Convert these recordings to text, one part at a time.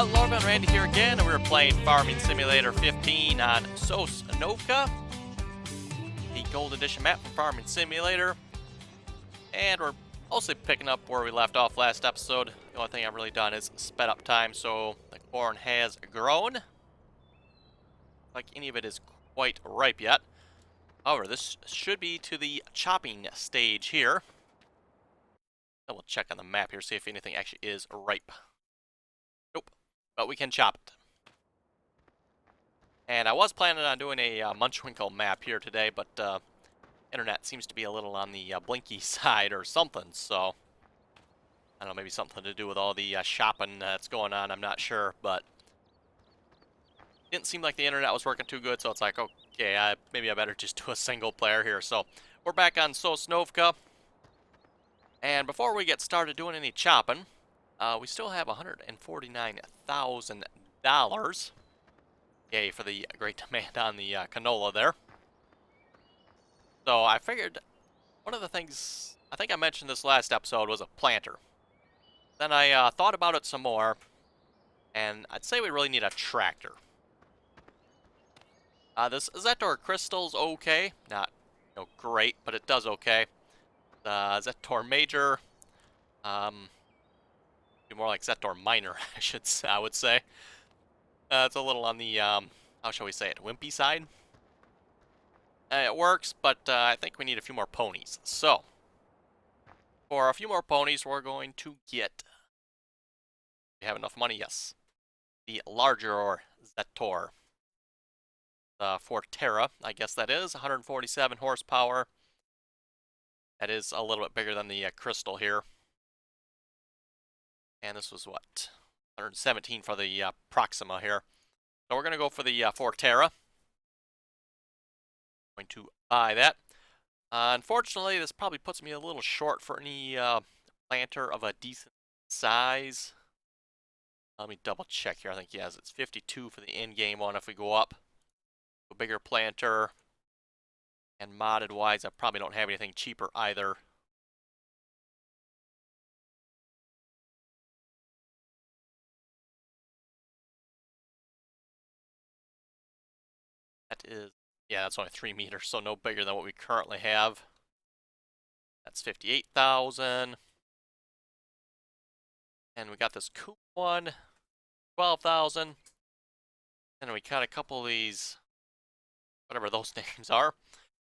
Hello everyone, Randy here again, and we're playing Farming Simulator 15 on Sosnovka, the Gold Edition map from Farming Simulator, and we're mostly picking up where we left off last episode. The only thing I've really done is sped up time, so the corn has grown. Like any of it is quite ripe yet. However, this should be to the chopping stage here. And we'll check on the map here, see if anything actually is ripe. Nope. But we can chop it. And I was planning on doing a Munchwinkle map here today, but internet seems to be a little on the blinky side or something, so I don't know, maybe something to do with all the shopping that's going on, I'm not sure, but didn't seem like the internet was working too good, so it's like, okay, maybe I better just do a single player here. So we're back on Sosnovka, and before we get started doing any chopping, we still have $149,000. Yay for the great demand on the canola there. So I figured one of the things, I think I mentioned this last episode, was a planter. Then I thought about it some more, and I'd say we really need a tractor. This Zetor Crystal's okay. Not great, but it does okay. The Zetor Major, be more like Zetor Minor, I would say. It's a little on the, how shall we say it, wimpy side. It works, but I think we need a few more ponies. So, for a few more ponies, we're going to get, we have enough money, yes, the larger Zetor. The Forterra, I guess that is, 147 horsepower. That is a little bit bigger than the Crystal here. And this was what? 117 for the Proxima here. So we're going to go for the Forterra. Going to buy that. Unfortunately, this probably puts me a little short for any planter of a decent size. Let me double check here. I think, yes, it's 52 for the in-game one if we go up. A bigger planter. And modded wise, I probably don't have anything cheaper either. That is, yeah, that's only 3 meters, so no bigger than what we currently have. That's 58,000. And we got this coupe one, 12,000. And we got a couple of these, whatever those names are.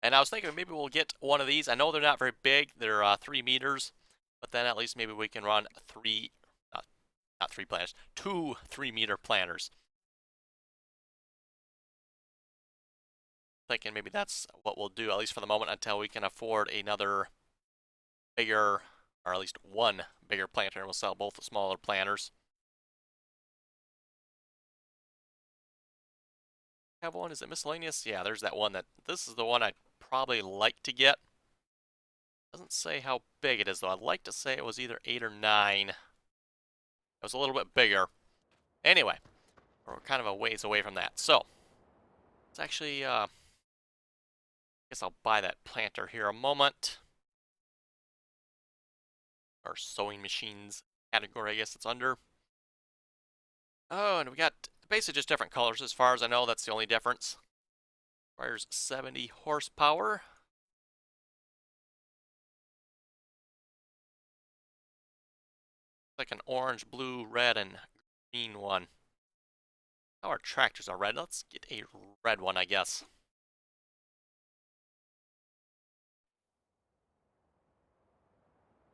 And I was thinking maybe we'll get one of these. I know they're not very big. They're 3 meters. But then at least maybe we can run not 3 planters, 2 3-meter planters. Thinking maybe that's what we'll do, at least for the moment, until we can afford another bigger, or at least one bigger planter, and we'll sell both the smaller planters. Have one, is it miscellaneous? Yeah, there's that one this is the one I'd probably like to get. Doesn't say how big it is though. I'd like to say it was either 8 or 9. It was a little bit bigger. Anyway, we're kind of a ways away from that. So, it's actually, I guess I'll buy that planter here a moment. Or sewing machines category, I guess it's under. Oh, and we got basically just different colors as far as I know. That's the only difference. Requires 70 horsepower. Like an orange, blue, red, and green one. How our tractors are red. Let's get a red one, I guess.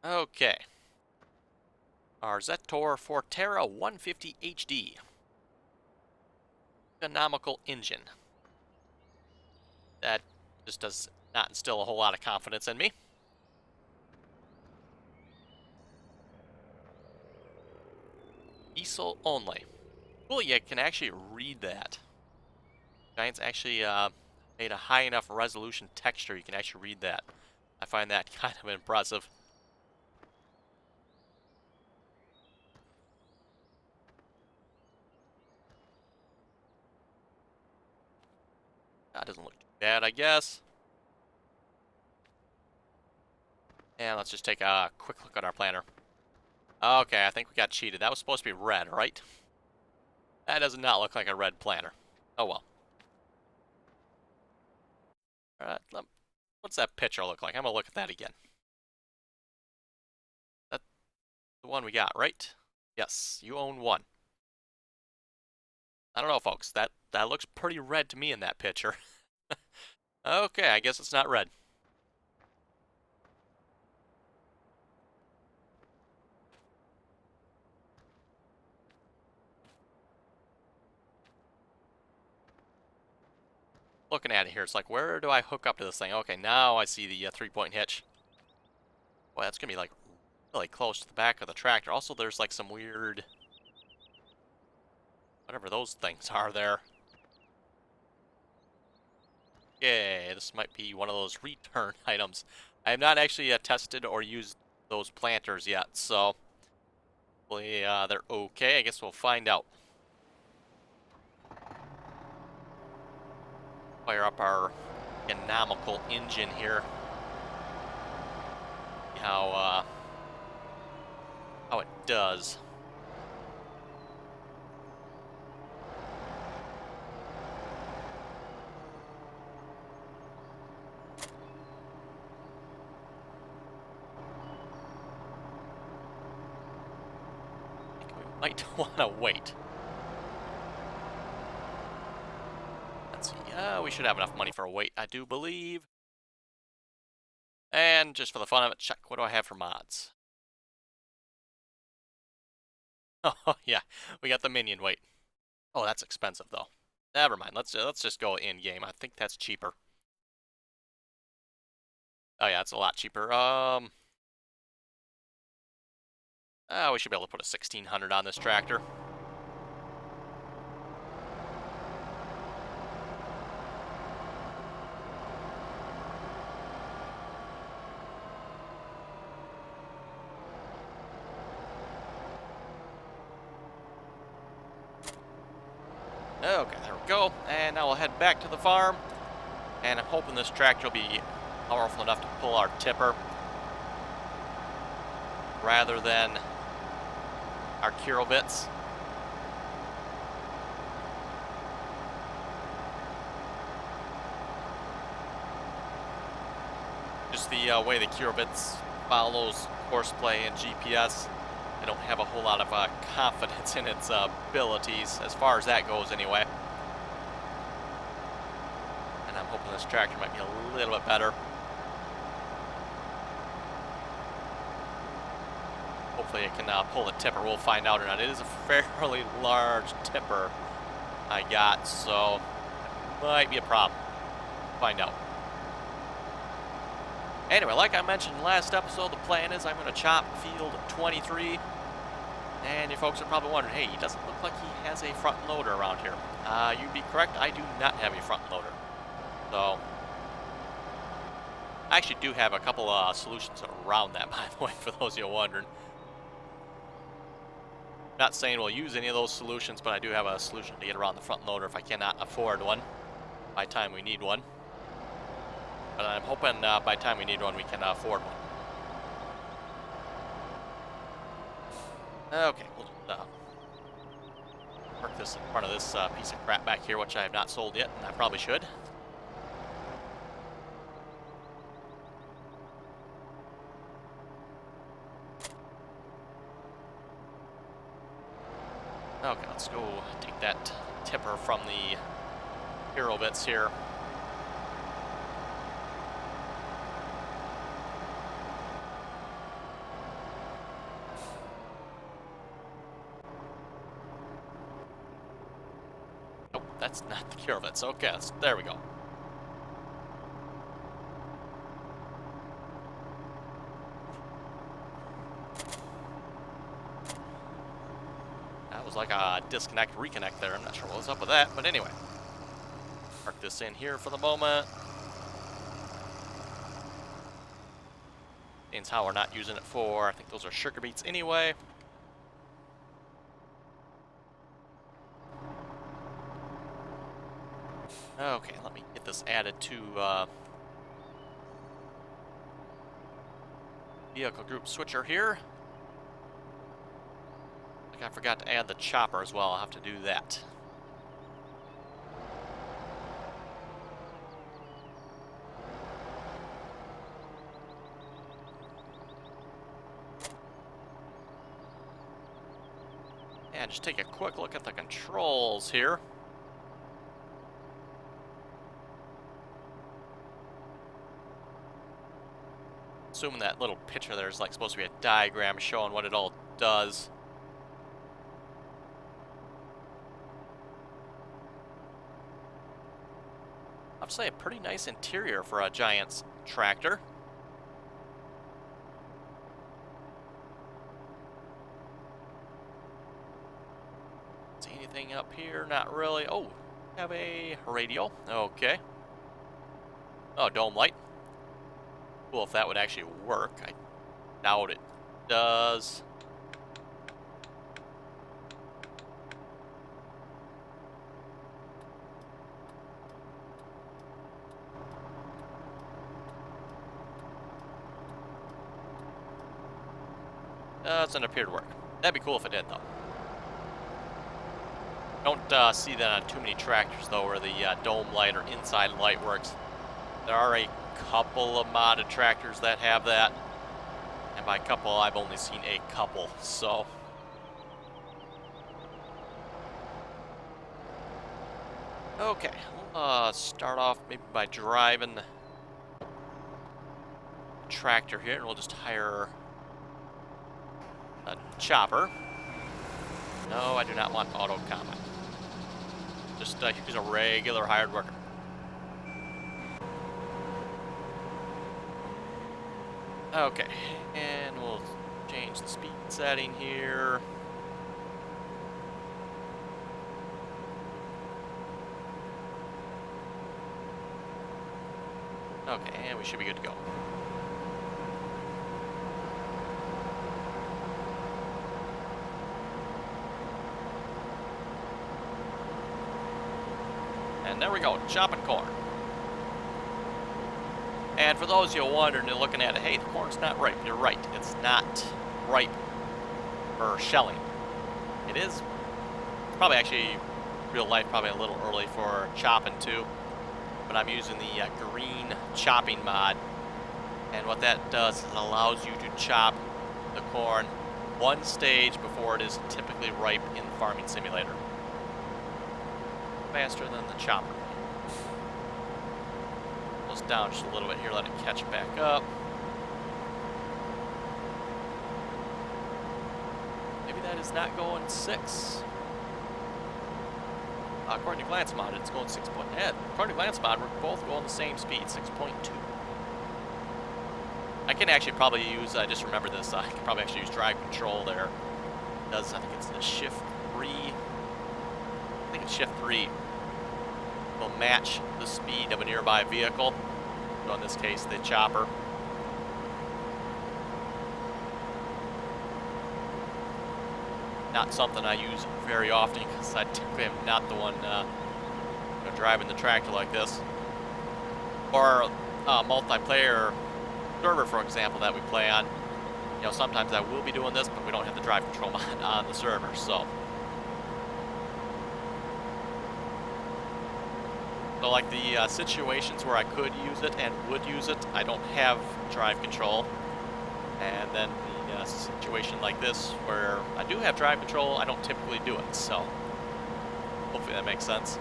Okay. Our Zetor Forterra 150 HD. Economical engine. That just does not instill a whole lot of confidence in me. Diesel only. Cool, you can actually read that. Giants actually made a high enough resolution texture you can actually read that. I find that kind of impressive. That doesn't look too bad, I guess. And let's just take a quick look at our planter. Okay, I think we got cheated. That was supposed to be red, right? That does not look like a red planter. Oh well. Alright, what's that picture look like? I'm gonna look at that again. That's the one we got, right? Yes, you own one. I don't know, folks. That looks pretty red to me in that picture. Okay, I guess it's not red. Looking at it here, it's like, where do I hook up to this thing? Okay, now I see the 3-point hitch. Boy, that's gonna be like really close to the back of the tractor. Also, there's like some weird, whatever those things are there. Okay, this might be one of those return items. I have not actually tested or used those planters yet, so hopefully they're okay. I guess we'll find out. Fire up our economical engine here. See how it does. I think we might want to wait. Let's see. We should have enough money for a wait, I do believe. And just for the fun of it, check. What do I have for mods? Oh yeah, we got the minion weight. Oh, that's expensive though. Never mind. Let's just go in game. I think that's cheaper. Oh yeah, it's a lot cheaper. We should be able to put a 1600 on this tractor. Okay, there we go. And now we'll head back to the farm. And I'm hoping this tractor will be powerful enough to pull our tipper rather than our Kiro bits. Just the way the Kiro bits follows horseplay and GPS, I don't have a whole lot of confidence in its abilities, as far as that goes anyway. And I'm hoping this tractor might be a little bit better. Hopefully it can pull the tipper. We'll find out or not. It is a fairly large tipper I got, so it might be a problem. Find out. Anyway, like I mentioned last episode, the plan is I'm going to chop field 23. And you folks are probably wondering, hey, he doesn't look like he has a front loader around here. You'd be correct, I do not have a front loader. So, I actually do have a couple solutions around that, by the way, for those of you wondering. Not saying we'll use any of those solutions, but I do have a solution to get around the front loader if I cannot afford one by the time we need one. But I'm hoping by the time we need one, we can afford one. Okay, we'll just park this in front of this piece of crap back here, which I have not sold yet, and I probably should. Okay, let's go take that tipper from the hero bits here. Oh, that's not the hero bits. Okay, there we go. That was like a disconnect, reconnect there. I'm not sure what was up with that, but anyway. Park this in here for the moment. Means how we're not using it for. I think those are sugar beets anyway. Okay, Okay, let me get this added to vehicle group switcher here. I forgot to add the chopper as well. I'll have to do that. And just take a quick look at the controls here. Assuming that little picture there is like supposed to be a diagram showing what it all does. I'd say a pretty nice interior for a Giant's tractor. See anything up here? Not really. Oh, have a radio. Okay. Oh, dome light. Cool if that would actually work. I doubt it does. Doesn't appear to work. That'd be cool if it did, though. Don't see that on too many tractors, though, where the dome light or inside light works. There are a couple of modded tractors that have that. And by couple, I've only seen a couple, so. Okay, we'll start off maybe by driving the tractor here, and we'll just hire a chopper. No, I do not want auto combat. Just use a regular hired worker. Okay, and we'll change the speed setting here. Okay, and we should be good to go. And there we go, chopping corn. And for those of you wondering and looking at it, hey, the corn's not ripe. You're right, it's not ripe for shelling. It is probably actually, real life, probably a little early for chopping too. But I'm using the green chopping mod. And what that does is it allows you to chop the corn one stage before it is typically ripe in the farming simulator. Faster than the chopper. Close down just a little bit here, let it catch back up. Maybe that is not going 6. According to Glance Mod, it's going 6. According to Glance Mod, we're both going the same speed, 6.2. I can actually probably use, I just remember this, I can probably actually use drive control there. It does, I think it's the shift 3. I think it's shift 3 will match the speed of a nearby vehicle. So in this case, the chopper. Not something I use very often because I typically am not the one driving the tractor like this. Or a multiplayer server, for example, that we play on. You know, sometimes I will be doing this, but we don't have the drive control mod on the server, so. So like the situations where I could use it and would use it, I don't have drive control. And then the situation like this where I do have drive control, I don't typically do it. So hopefully that makes sense.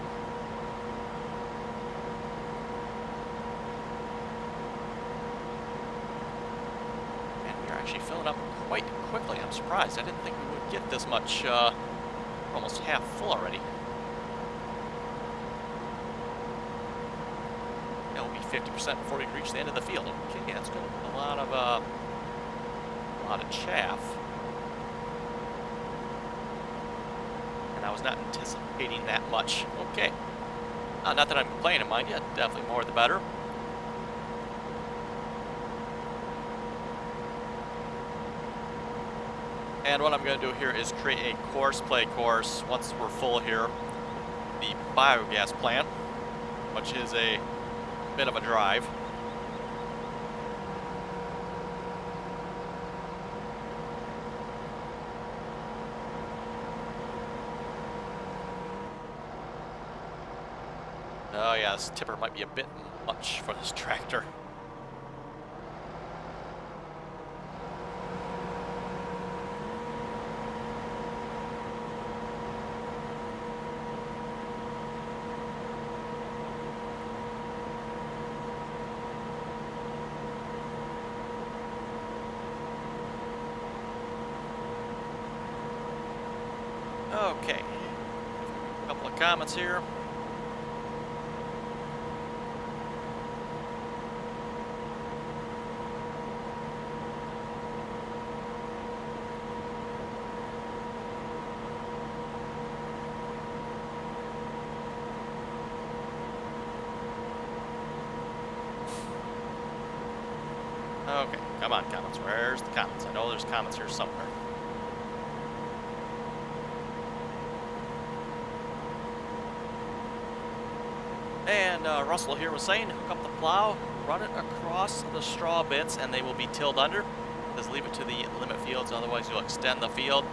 And we're actually filling up quite quickly. I'm surprised. I didn't think we would get this much, almost half full already. 50% before we reach the end of the field. Okay, yeah, it's got a lot of chaff. And I was not anticipating that much. Okay. Not that I'm complaining, mind you. Definitely more the better. And what I'm going to do here is create a play course once we're full here. The biogas plant. which is a bit of a drive. Oh yeah, this tipper might be a bit much for this tractor. Okay, a couple of comments here. Okay, come on, comments. Where's the comments? I know there's comments here somewhere. And Russell here was saying, hook up the plow, run it across the straw bits, and they will be tilled under. Just leave it to the limit fields, otherwise you'll extend the field.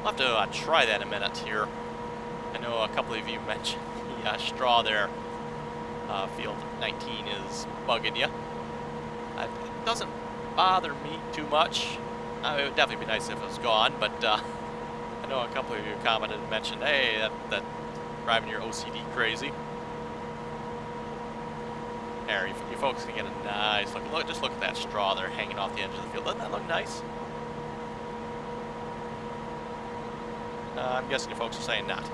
I'll have to try that in a minute here. I know a couple of you mentioned the straw there. Field 19 is bugging you. It doesn't bother me too much. It would definitely be nice if it was gone, but I know a couple of you commented and mentioned, hey, that driving your OCD crazy. There, you folks can get a nice look. Just look at that straw there hanging off the edge of the field. Doesn't that look nice? I'm guessing you folks are saying not.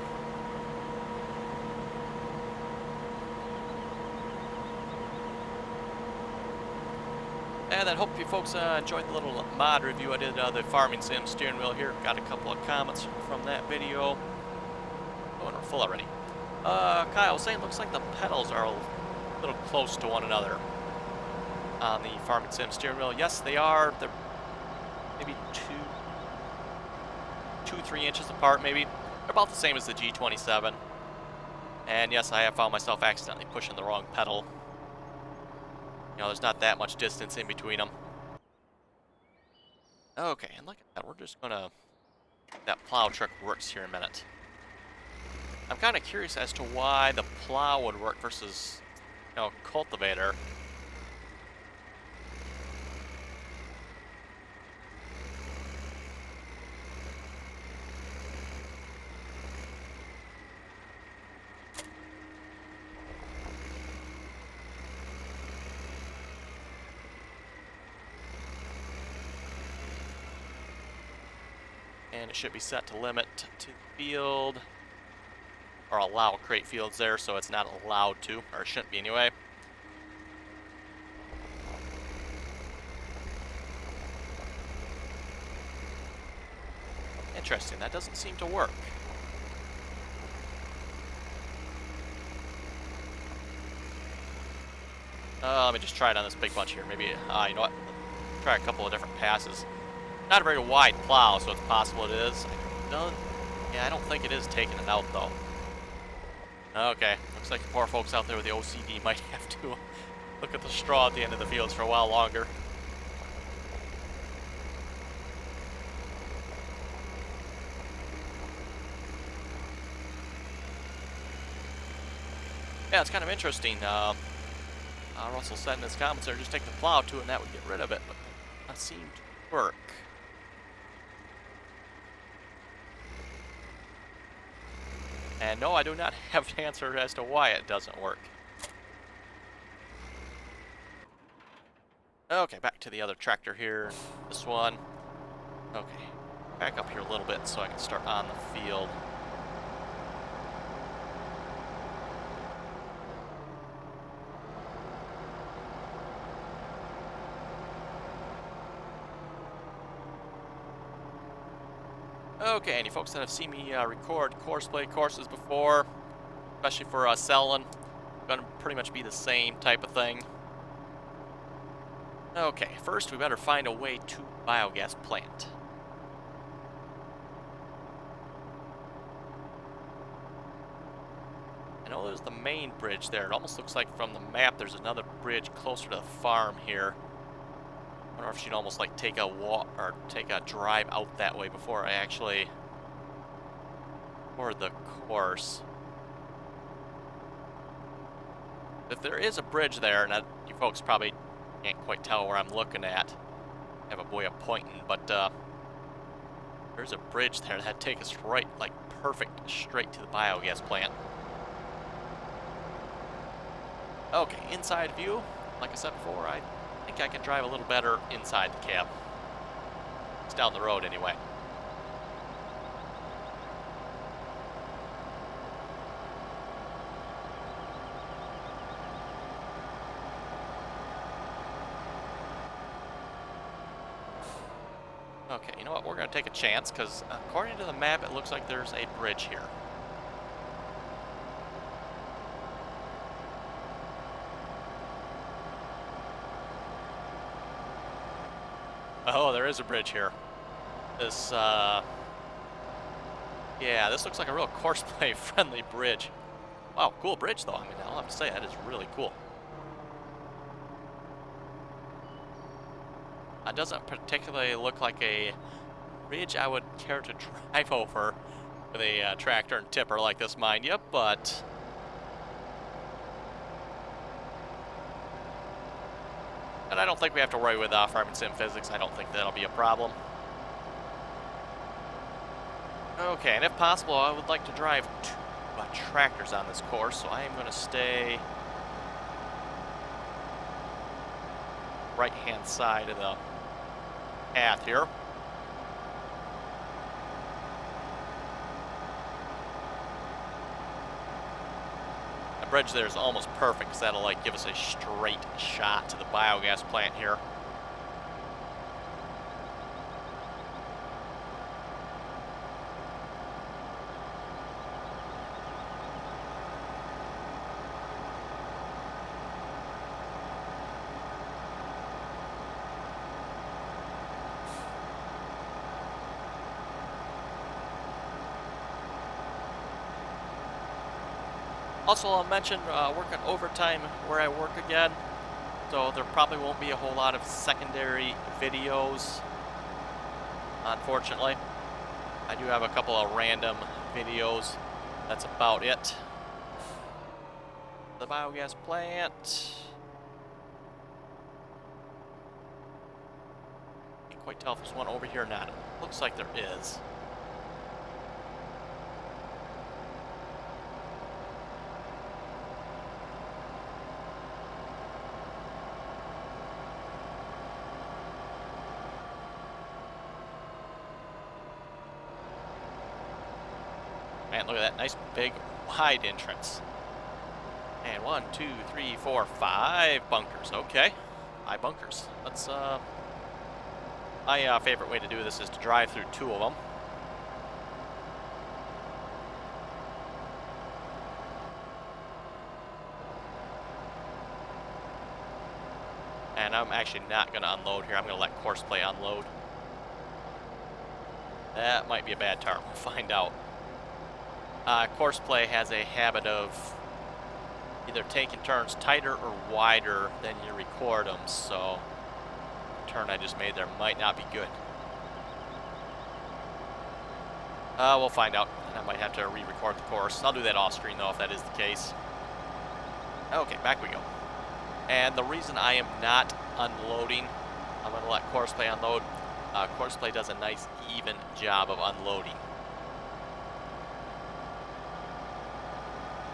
And I hope you folks enjoyed the little mod review I did the Farming Sim steering wheel here. Got a couple of comments from that video. Oh, and we're full already. Kyle was saying, looks like the pedals are a little close to one another on the Farming Sim steering wheel. Yes, they are. They're maybe 3 inches apart, maybe. They're about the same as the G27. And yes, I have found myself accidentally pushing the wrong pedal. You know, there's not that much distance in between them. Okay, and look at that. We're just gonna... That plow truck works here in a minute. I'm kind of curious as to why the plow would work versus, you know, cultivator. And it should be set to limit to the field, or allow crate fields there, so it's not allowed to, or it shouldn't be anyway. Interesting, that doesn't seem to work. Let me just try it on this big bunch here. Maybe, you know what? Try a couple of different passes. Not a very wide plow, so it's possible it is. Yeah, I don't think it is taking it out, though. Okay, looks like the poor folks out there with the OCD might have to look at the straw at the end of the fields for a while longer. Yeah, it's kind of interesting. Russell said in his comments there, just take the plow to it and that would get rid of it, but that seemed to work. And no, I do not have an answer as to why it doesn't work. Okay, back to the other tractor here. This one. Okay, back up here a little bit so I can start on the field. Okay, and you folks that have seen me record courseplay courses before, especially for selling, gonna pretty much be the same type of thing. Okay, first we better find a way to biogas plant. I know know there's the main bridge there. It almost looks like from the map there's another bridge closer to the farm here. I wonder if I should almost like take a walk or take a drive out that way before I actually board the course. If there is a bridge there, and you folks probably can't quite tell where I'm looking at. I have a way of pointing, but there's a bridge there that'd take us right, like perfect, straight to the biogas plant. Okay, inside view. Like I said before, I think I can drive a little better inside the cab. It's down the road anyway. Okay, you know what? We're going to take a chance because according to the map, it looks like there's a bridge here. Oh, there is a bridge here. This, yeah, this looks like a real courseplay friendly bridge. Wow, cool bridge though. I mean, I'll have to say, that is really cool. It doesn't particularly look like a bridge I would care to drive over with a tractor and tipper like this, mind you, but I don't think we have to worry with farming sim physics. I don't think that'll be a problem. Okay, and if possible, I would like to drive two tractors on this course, so I am going to stay right-hand side of the path here. The bridge there is almost perfect because that'll like give us a straight shot to the biogas plant here. Also, I'll mention working overtime where I work again, so there probably won't be a whole lot of secondary videos, unfortunately. I do have a couple of random videos. That's about it. The biogas plant. Can't quite tell if there's one over here or not. Looks like there is. Man, look at that nice big wide entrance. And 1, 2, 3, 4, 5 bunkers. Okay, 5 bunkers. That's my favorite way to do this is to drive through 2 of them. And I'm actually not going to unload here. I'm going to let Courseplay unload. That might be a bad turn. We'll find out. Courseplay has a habit of either taking turns tighter or wider than you record them, so the turn I just made there might not be good. We'll find out. I might have to re-record the course. I'll do that off screen though if that is the case. Okay, back we go. And the reason I am not unloading, I'm going to let Courseplay unload. Courseplay does a nice even job of unloading.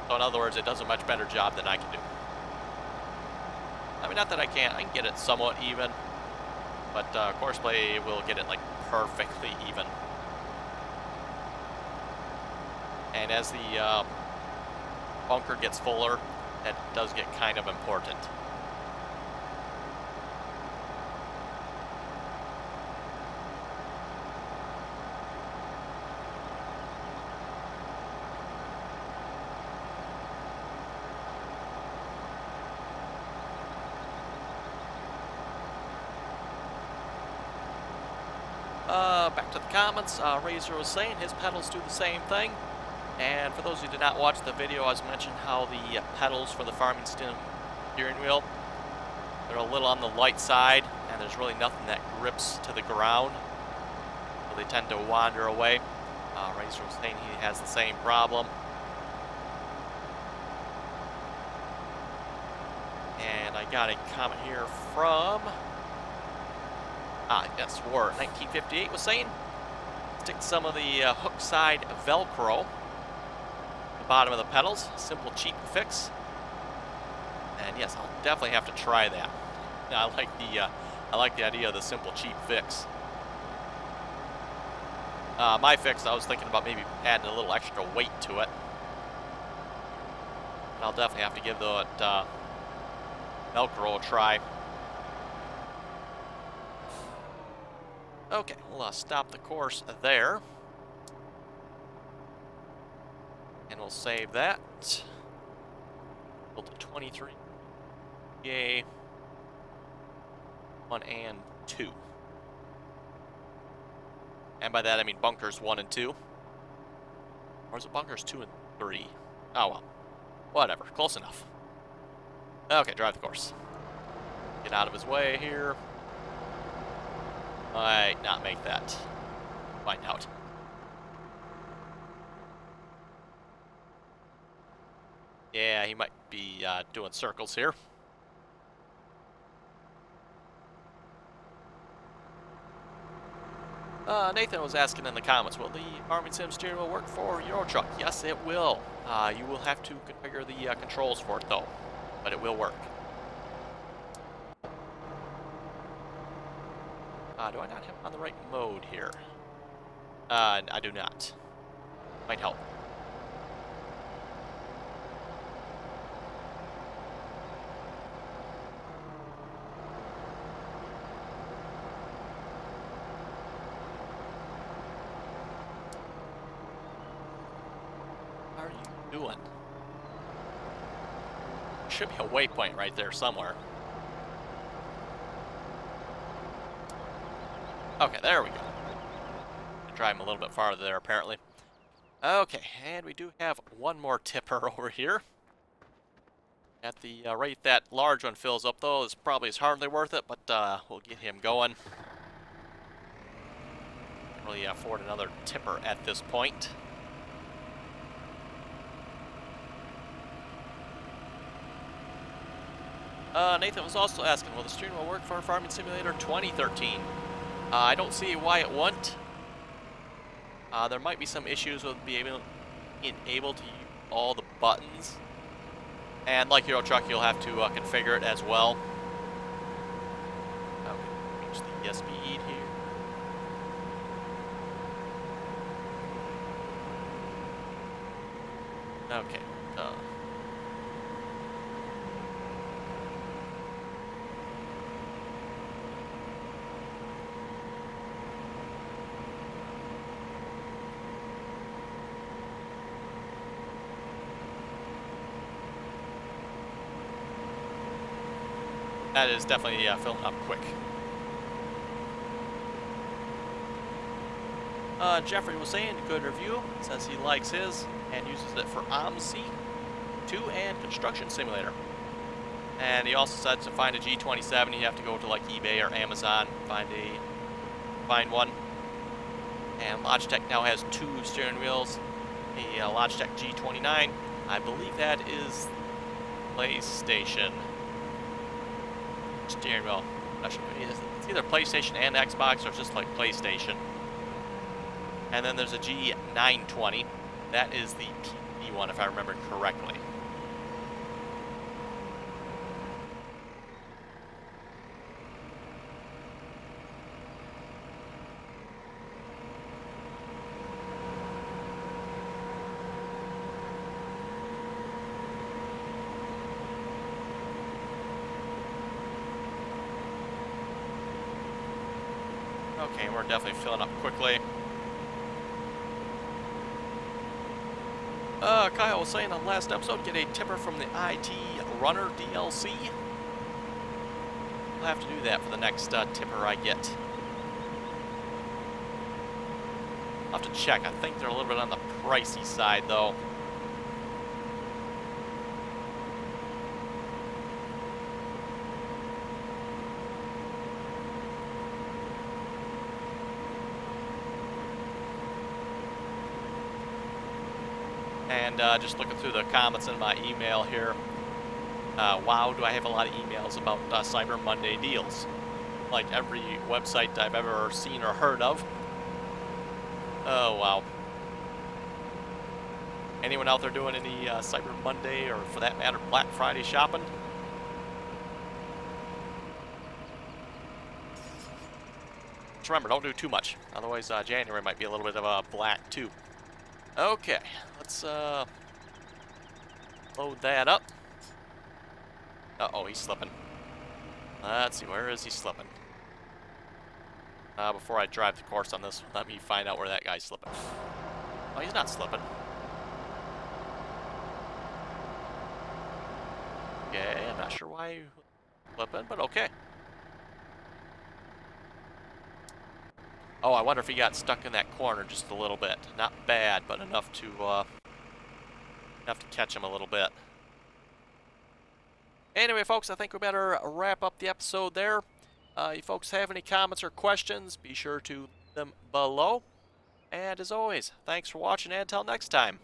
So in other words, it does a much better job than I can do. I mean, not that I can't. I can get it somewhat even, but Courseplay will get it like perfectly even. And as the bunker gets fuller, that does get kind of important. Back to the comments. Razor was saying his pedals do the same thing. And for those who did not watch the video, I was mentioning how the pedals for the farming steering wheel, they're a little on the light side, and there's really nothing that grips to the ground, so they tend to wander away. Razor was saying he has the same problem. And I got a comment here from, yes, War 1958 was saying, stick some of the hook side Velcro at the bottom of the pedals, simple cheap fix. And yes, I'll definitely have to try that. I like the idea of the simple cheap fix. My fix, I was thinking about maybe adding a little extra weight to it. I'll definitely have to give that Velcro a try. Okay, we'll stop the course there. And we'll save that. Build to 23. Yay. 1 and 2. And by that I mean bunkers 1 and 2. Or is it bunkers 2 and 3? Oh well. Whatever. Close enough. Okay, drive the course. Get out of his way here. Might not make that. Find out. Yeah, he might be doing circles here. Nathan was asking in the comments, will the farming sim steering wheel work for your truck? Yes, it will. You will have to configure the controls for it though, but it will work. Do I not have it on the right mode here? I do not. Might help. How are you doing? Should be a waypoint right there somewhere. Okay, there we go. Drive him a little bit farther there, apparently. Okay, and we do have one more tipper over here. At the rate that large one fills up, though, it's probably hardly worth it, but we'll get him going. Can't really afford another tipper at this point. Nathan was also asking, will the steering wheel work for Farming Simulator 2013? I don't see why it wouldn't. There might be some issues with being able to use all the buttons. And like Euro Truck, you'll have to configure it as well. Change the speed here. Okay. That is definitely filling up quick. Jeffrey was saying, good review, says he likes his and uses it for OMSI 2 and Construction Simulator. And he also said to find a G27, you have to go to like eBay or Amazon, find one. And Logitech now has 2 steering wheels, a Logitech G29. I believe that is PlayStation steering wheel. It's either PlayStation and Xbox, or it's just like PlayStation. And then there's a G920. That is the PC one, if I remember correctly. Okay, we're definitely filling up quickly. Kyle was saying on the last episode, get a tipper from the IT Runner DLC. I'll have to do that for the next tipper I get. I'll have to check. I think they're a little bit on the pricey side, though. And just looking through the comments in my email here. Wow, do I have a lot of emails about Cyber Monday deals. Like every website I've ever seen or heard of. Oh, wow. Anyone out there doing any Cyber Monday, or for that matter, Black Friday shopping? Just remember, don't do too much. Otherwise, January might be a little bit of a black, too. Okay, let's load that up. Uh-oh, he's slipping. Let's see, where is he slipping? Before I drive the course on this, let me find out where that guy's slipping. Oh, he's not slipping. Okay, I'm not sure why he's slipping, but okay. Oh, I wonder if he got stuck in that corner just a little bit. Not bad, but enough to catch him a little bit. Anyway, folks, I think we better wrap up the episode there. You folks have any comments or questions, be sure to leave them below. And as always, thanks for watching, and until next time.